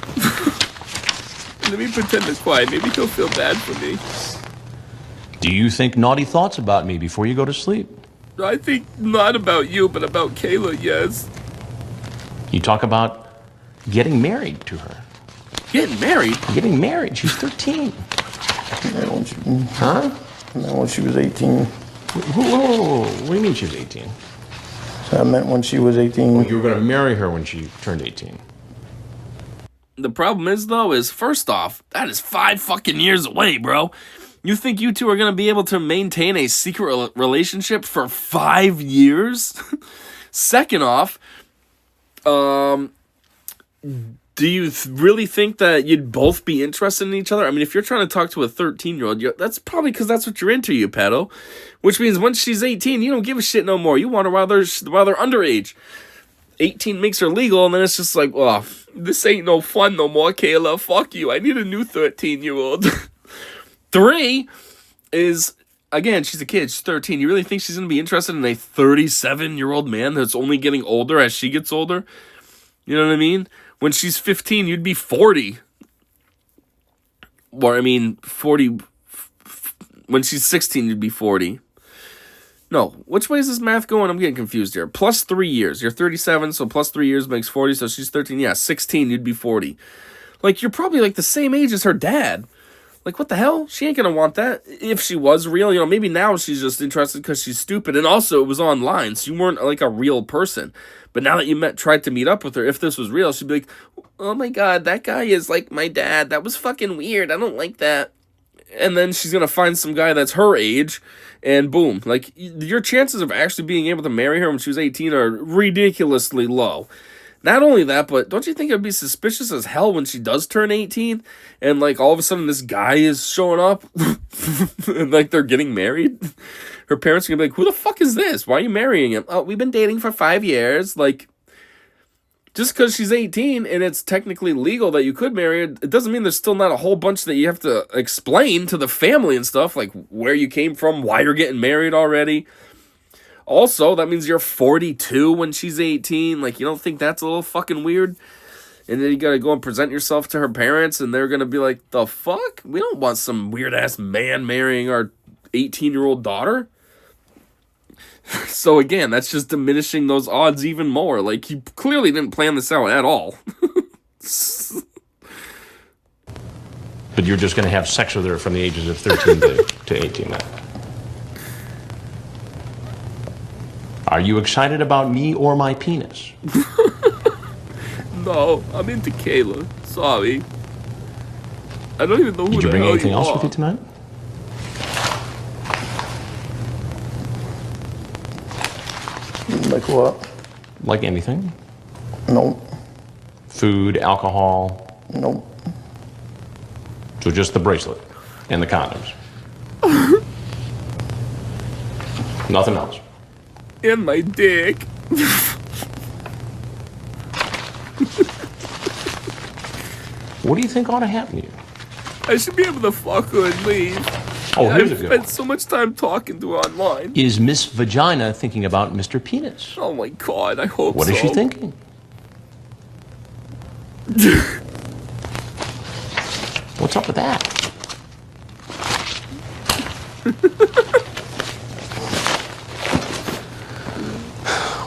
Let me pretend to cry. Maybe he'll feel bad for me.
Do you think naughty thoughts about me before you go to sleep?
I think not about you, but about Kayla, yes.
You talk about getting married to her.
Getting married?
Getting married. She's 13. Huh?
And then when she was 18.
Whoa. What do you mean she was 18?
So I meant when she was 18.
You were going to marry her when she turned 18.
The problem is, though, first off, that is 5 fucking years away, bro. You think you two are going to be able to maintain a secret relationship for 5 years? Second off, do you really think that you'd both be interested in each other? I mean, if you're trying to talk to a 13-year-old, that's probably because that's what you're into, you pedo. Which means once she's 18, you don't give a shit no more. You want her while they're underage. 18 makes her legal, and then it's just like, oh, this ain't no fun no more, Kayla. Fuck you. I need a new 13-year-old. 3 is, again, she's a kid. She's 13. You really think she's going to be interested in a 37-year-old man that's only getting older as she gets older? You know what I mean? When she's 15, you'd be 40. Or, I mean, 40. When she's 16, you'd be 40. No, which way is this math going? I'm getting confused here. Plus 3 years. You're 37, so plus 3 years makes 40, so she's 13. Yeah, 16, you'd be 40. Like, you're probably, like, the same age as her dad. Like, what the hell? She ain't gonna want that. If she was real, you know, maybe now she's just interested because she's stupid. And also, it was online, so you weren't, like, a real person. But now that you tried to meet up with her, if this was real, she'd be like, oh my god, that guy is like my dad. That was fucking weird. I don't like that. And then she's gonna find some guy that's her age, and boom. Like, your chances of actually being able to marry her when she was 18 are ridiculously low. Not only that, but don't you think it would be suspicious as hell when she does turn 18, and, like, all of a sudden this guy is showing up, and, like, they're getting married? Her parents are gonna be like, who the fuck is this? Why are you marrying him? Oh, we've been dating for 5 years. Like, just because she's 18 and it's technically legal that you could marry her, it doesn't mean there's still not a whole bunch that you have to explain to the family and stuff, like where you came from, why you're getting married already. Also, that means you're 42 when she's 18. Like, you don't think that's a little fucking weird? And then you gotta go and present yourself to her parents, and they're gonna be like, the fuck? We don't want some weird-ass man marrying our 18-year-old daughter. So again, that's just diminishing those odds even more. Like, you clearly didn't plan this out at all.
But you're just going to have sex with her from the ages of 13 to 18 then. Are you excited about me or my penis?
No, I'm into Kayla. Sorry. I don't even know who
Did you
the
bring
hell
anything
you
else
are.
with you tonight?
Like what?
Like anything?
Nope.
Food, alcohol?
Nope.
So just the bracelet and the condoms? Nothing else?
And my dick.
What do you think ought to happen to you?
I should be able to fuck her and leave.
Oh, here's a
I've
good
spent
one.
so much time talking to her online.
Is Miss Vagina thinking about Mr. Penis?
Oh my god, I hope so.
What is she thinking? What's up with that?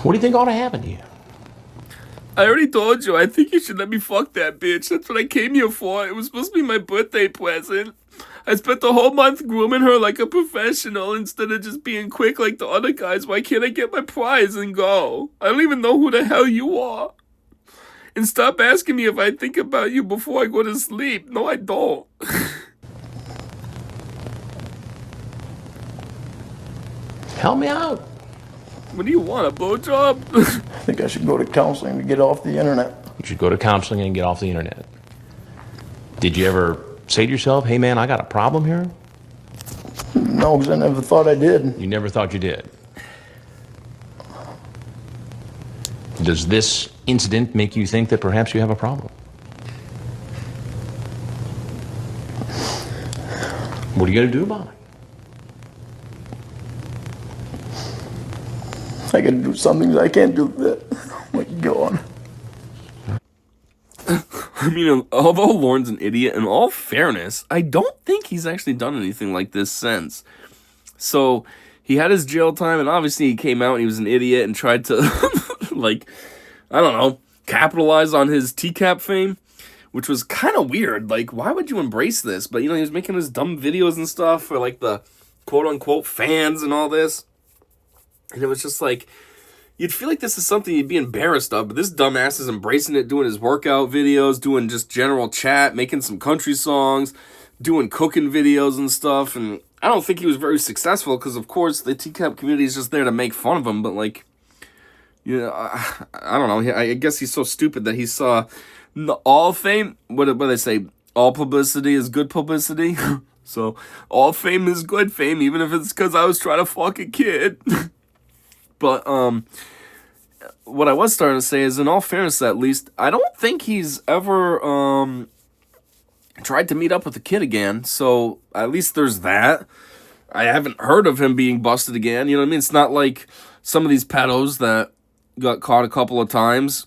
What do you think ought to happen to you?
I already told you, I think you should let me fuck that bitch. That's what I came here for. It was supposed to be my birthday present. I spent the whole month grooming her like a professional instead of just being quick like the other guys. Why can't I get my prize and go? I don't even know who the hell you are. And stop asking me if I think about you before I go to sleep. No, I don't.
Help me out.
What do you want, a blowjob?
I think I should go to counseling to get off the internet.
You should go to counseling and get off the internet. Did you ever say to yourself, hey man, I got a problem here?
No, because I never thought I did.
You never thought you did. Does this incident make you think that perhaps you have a problem? What are you going to do about it?
I can do some things I can't do that. Oh my God.
I mean, although Lorne's an idiot, in all fairness, I don't think he's actually done anything like this since. So, he had his jail time, and obviously he came out and he was an idiot and tried to, like, I don't know, capitalize on his TCAP fame, which was kind of weird. Like, why would you embrace this? But, you know, he was making his dumb videos and stuff for, like, the quote-unquote fans and all this. And it was just like, you'd feel like this is something you'd be embarrassed of, but this dumbass is embracing it, doing his workout videos, doing just general chat, making some country songs, doing cooking videos and stuff, and I don't think he was very successful, because, of course, the TCAP community is just there to make fun of him, but, like, you know, I don't know, I guess he's so stupid that he saw all fame, what do they say, all publicity is good publicity, so, all fame is good fame, even if it's because I was trying to fuck a kid. But, what I was starting to say is, in all fairness at least, I don't think he's ever, tried to meet up with a kid again, so at least there's that. I haven't heard of him being busted again, you know what I mean? It's not like some of these pedos that got caught a couple of times,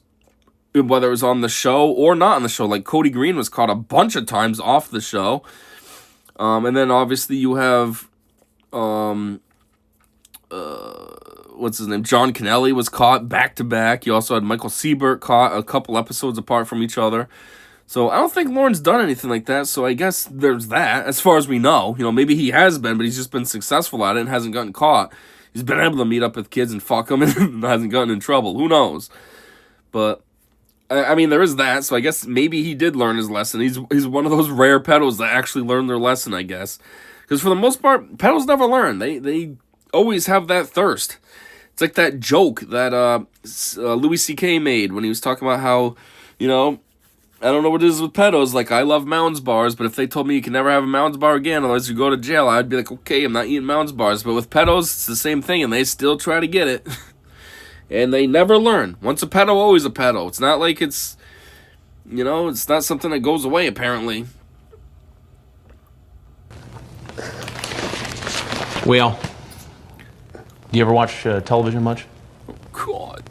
whether it was on the show or not on the show. Like, Cody Green was caught a bunch of times off the show. And then, obviously, you have, what's his name? John Kennelly was caught back-to-back. You also had Michael Siebert caught a couple episodes apart from each other. So I don't think Lorne's done anything like that, so I guess there's that, as far as we know. You know, maybe he has been, but he's just been successful at it and hasn't gotten caught. He's been able to meet up with kids and fuck them and hasn't gotten in trouble. Who knows? But, I mean, there is that, so I guess maybe he did learn his lesson. He's one of those rare pedos that actually learned their lesson, I guess. Because for the most part, pedos never learn. They always have that thirst. It's like that joke that Louis C.K. made when he was talking about how, you know, I don't know what it is with pedos. Like, I love Mounds bars, but if they told me you can never have a Mounds bar again unless you go to jail, I'd be like, okay, I'm not eating Mounds bars. But with pedos, it's the same thing, and they still try to get it. And they never learn. Once a pedo, always a pedo. It's not like it's, you know, it's not something that goes away, apparently.
Well, do you ever watch television much?
God.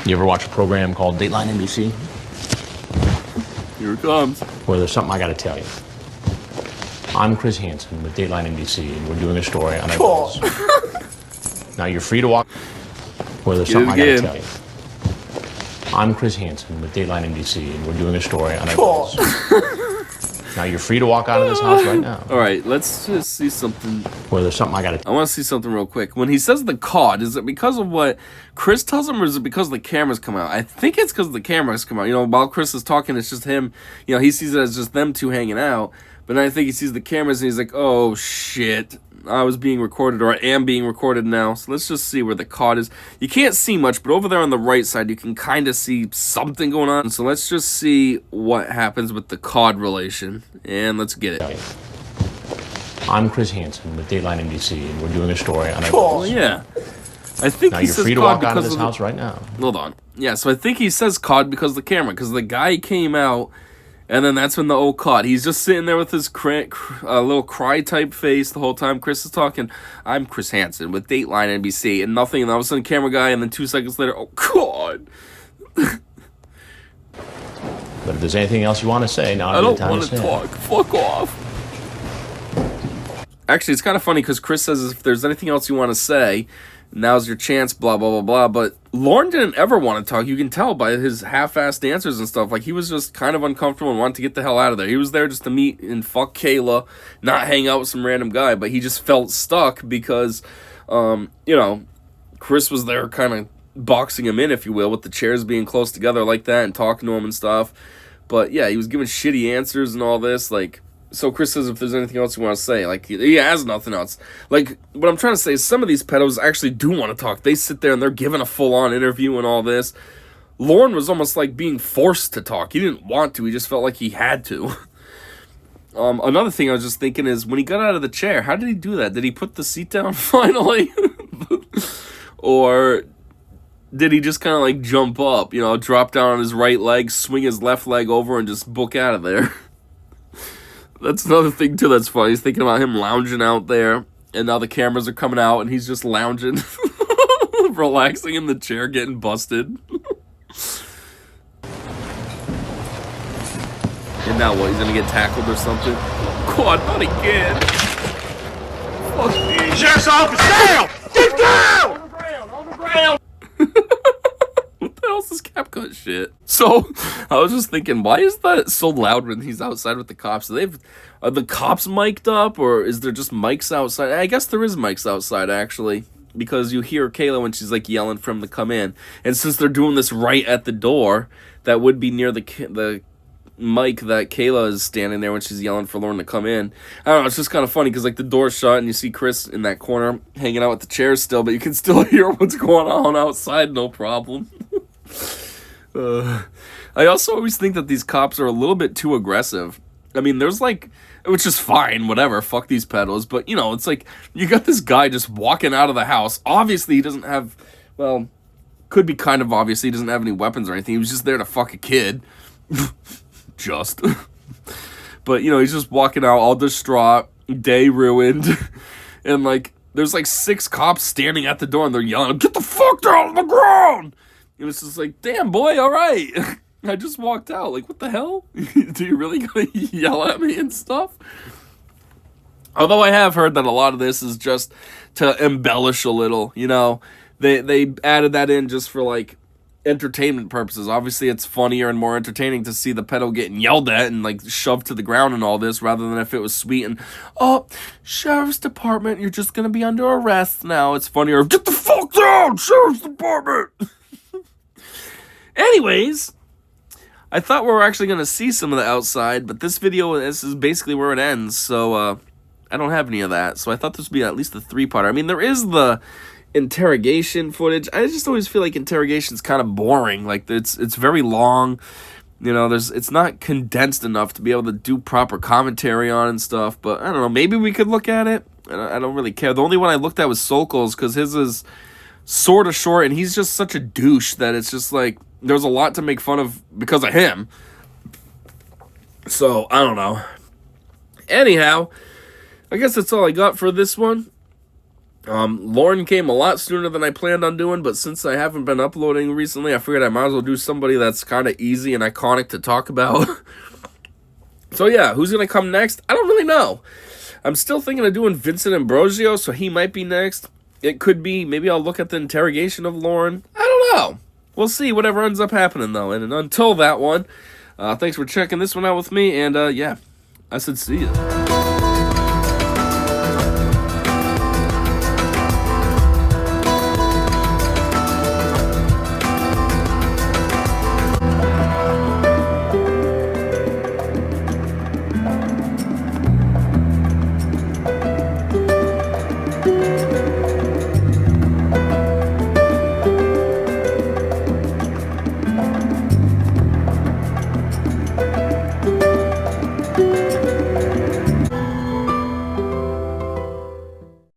You ever watch a program called Dateline NBC?
Here it comes.
Well, there's something I got to tell you. I'm Chris Hansen with Dateline NBC, and we're doing a story on eyeballs. Now, you're free to walk. Well, there's something I got to tell you. I'm Chris Hansen with Dateline NBC, and we're doing a story on eyeballs. Now, you're free to walk out of this house right now.
All right, let's just see something.
Well, there's something I
want to see something real quick. When he says the cod, is it because of what Chris tells him, or is it because the cameras come out? I think it's because the cameras come out. You know, while Chris is talking, it's just him. You know, he sees it as just them two hanging out. But then I think he sees the cameras and he's like, oh, shit. I was being recorded, or I am being recorded now. So let's just see where the cod is. You can't see much, but over there on the right side, you can kind of see something going on. So let's just see what happens with the cod relation. And let's get it.
I'm Chris Hansen with Dateline NBC, and we're doing a story on
Oh, yeah. I think
now
he
you're
says
free to
cod
walk out of
because
this house right now.
Hold on. Yeah, so I think he says cod because of the camera, because the guy came out, and then that's when the old cod. He's just sitting there with his little cry-type face the whole time Chris is talking. I'm Chris Hansen with Dateline NBC, and nothing, and all of a sudden camera guy, and then 2 seconds later, oh, God.
But if there's anything else you want to say, now
I don't want to talk. Fuck off. Actually, it's kind of funny because Chris says if there's anything else you want to say, now's your chance, blah, blah, blah, blah. But Lorne didn't ever want to talk. You can tell by his half-assed answers and stuff. Like, he was just kind of uncomfortable and wanted to get the hell out of there. He was there just to meet and fuck Kayla, not hang out with some random guy. But he just felt stuck because, you know, Chris was there kind of boxing him in, if you will, with the chairs being close together like that and talking to him and stuff. But, yeah, he was giving shitty answers and all this, like... So Chris says if there's anything else you want to say. Like, he has nothing else. Like, what I'm trying to say is some of these pedos actually do want to talk. They sit there and they're giving a full-on interview and all this. Lorne was almost like being forced to talk. He didn't want to. He just felt like he had to. Another thing I was just thinking is, when he got out of the chair, how did he do that? Did he put the seat down finally? Or did he just kind of like jump up, you know, drop down on his right leg, swing his left leg over, and just book out of there? That's another thing, too, that's funny. He's thinking about him lounging out there. And now the cameras are coming out, and he's just lounging, relaxing in the chair, getting busted. And now what? He's gonna get tackled or something? God, not again! Fuck me.
Sheriff's office, down! Get down! On the ground, on the ground!
What the hell's this CapCut shit? So, I was just thinking, why is that so loud when he's outside with the cops? Are the cops mic'd up, or is there just mics outside? I guess there is mics outside, actually, because you hear Kayla when she's, like, yelling for him to come in. And since they're doing this right at the door, that would be near the mic that Kayla is standing there when she's yelling for Lorne to come in. I don't know, it's just kind of funny, because, like, the door's shut, and you see Chris in that corner hanging out with the chairs still, but you can still hear what's going on outside, no problem. I also always think that these cops are a little bit too aggressive. I mean, there's like, which is fine, whatever, fuck these pedos, but you know, it's like, you got this guy just walking out of the house. Obviously, he doesn't have, well, could be kind of obvious he doesn't have any weapons or anything. He was just there to fuck a kid. Just. But, you know, he's just walking out all distraught, day ruined, and like, there's like 6 cops standing at the door and they're yelling, "Get the fuck down on the ground!" It was just like, damn, boy, all right. I just walked out. Like, what the hell? Do you really gonna yell at me and stuff? Although I have heard that a lot of this is just to embellish a little, you know. They added that in just for, like, entertainment purposes. Obviously, it's funnier and more entertaining to see the pedo getting yelled at and, like, shoved to the ground and all this, rather than if it was sweet and, "Oh, Sheriff's Department, you're just gonna be under arrest now." It's funnier, "Get the fuck down, Sheriff's Department!" Anyways, I thought we were actually going to see some of the outside, but this video, this is basically where it ends, so I don't have any of that. So I thought this would be at least a 3-parter. I mean, there is the interrogation footage. I just always feel like interrogation's kind of boring. Like, it's very long. You know, it's not condensed enough to be able to do proper commentary on and stuff, but I don't know. Maybe we could look at it. I don't really care. The only one I looked at was Sokol's, because his is sort of short, and he's just such a douche that it's just like, there's a lot to make fun of because of him. So, I don't know. Anyhow, I guess that's all I got for this one. Lorne came a lot sooner than I planned on doing, but since I haven't been uploading recently, I figured I might as well do somebody that's kind of easy and iconic to talk about. So yeah, who's going to come next? I don't really know. I'm still thinking of doing Vincent Ambrosio, so he might be next. It could be, maybe I'll look at the interrogation of Lorne. I don't know. We'll see whatever ends up happening, though. And until that one, thanks for checking this one out with me. And, yeah, I said see ya.